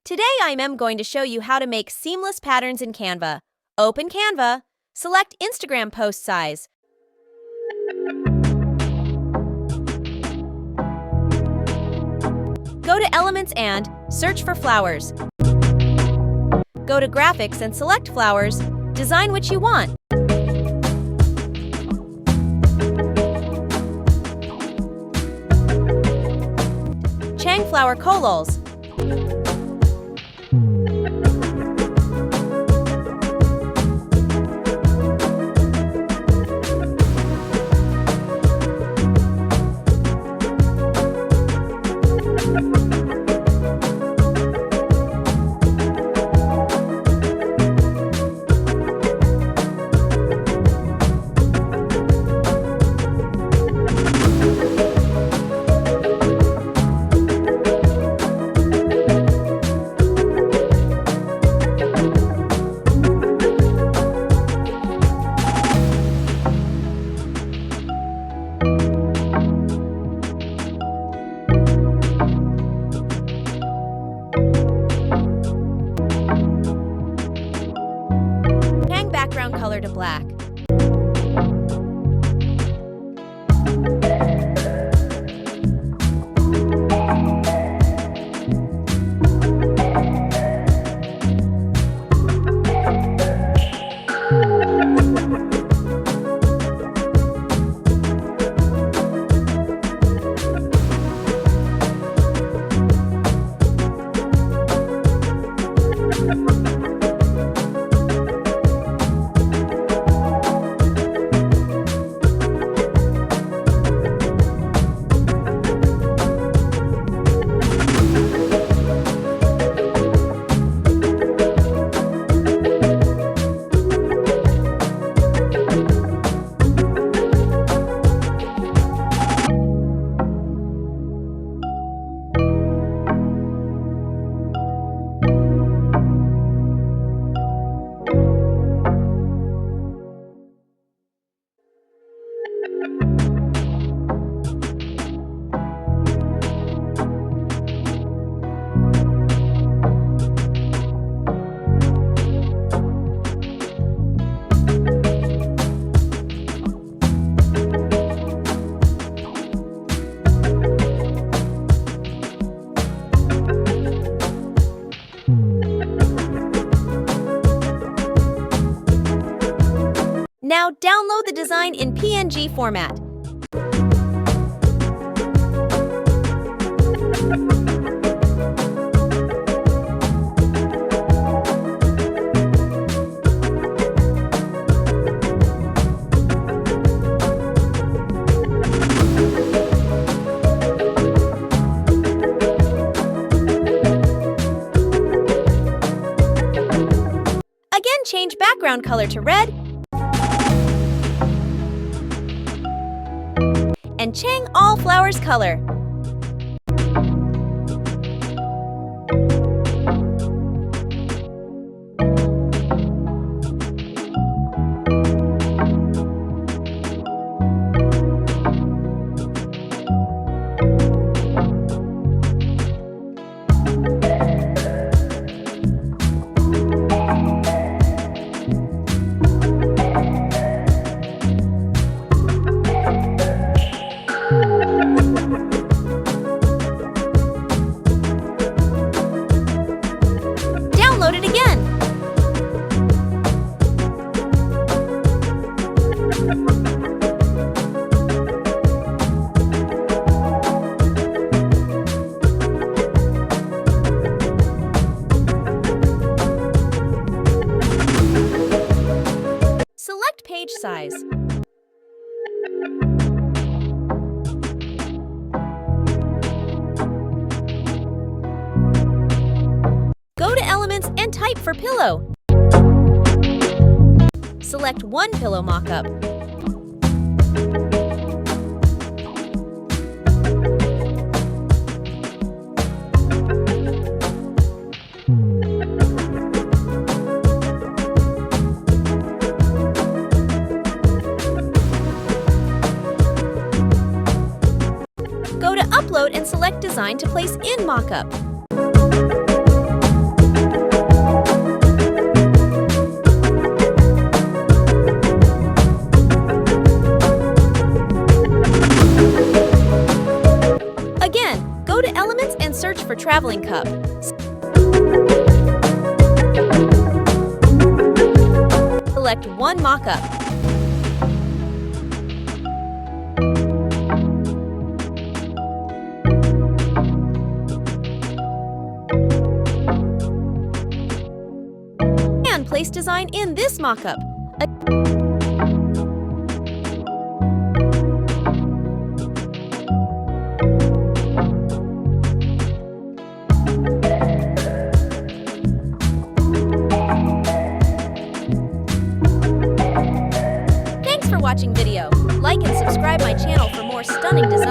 Today I am going to show you how to make seamless patterns in Canva. Open Canva, select Instagram post size. Go to Elements and search for flowers. Go to Graphics and select flowers. Design which you want. Chang flower collals. Background color to black. Now download the design in PNG format. Again, change background color to red. And Chang all flowers color. Download it again. Select page size. Go to Elements and type for pillow. Select one pillow mockup. Go to Upload and select Design to place in mockup. traveling cup. Select one mock-up. And place design in this mock-up. Thanks for watching video. Like and subscribe my channel for more stunning designs.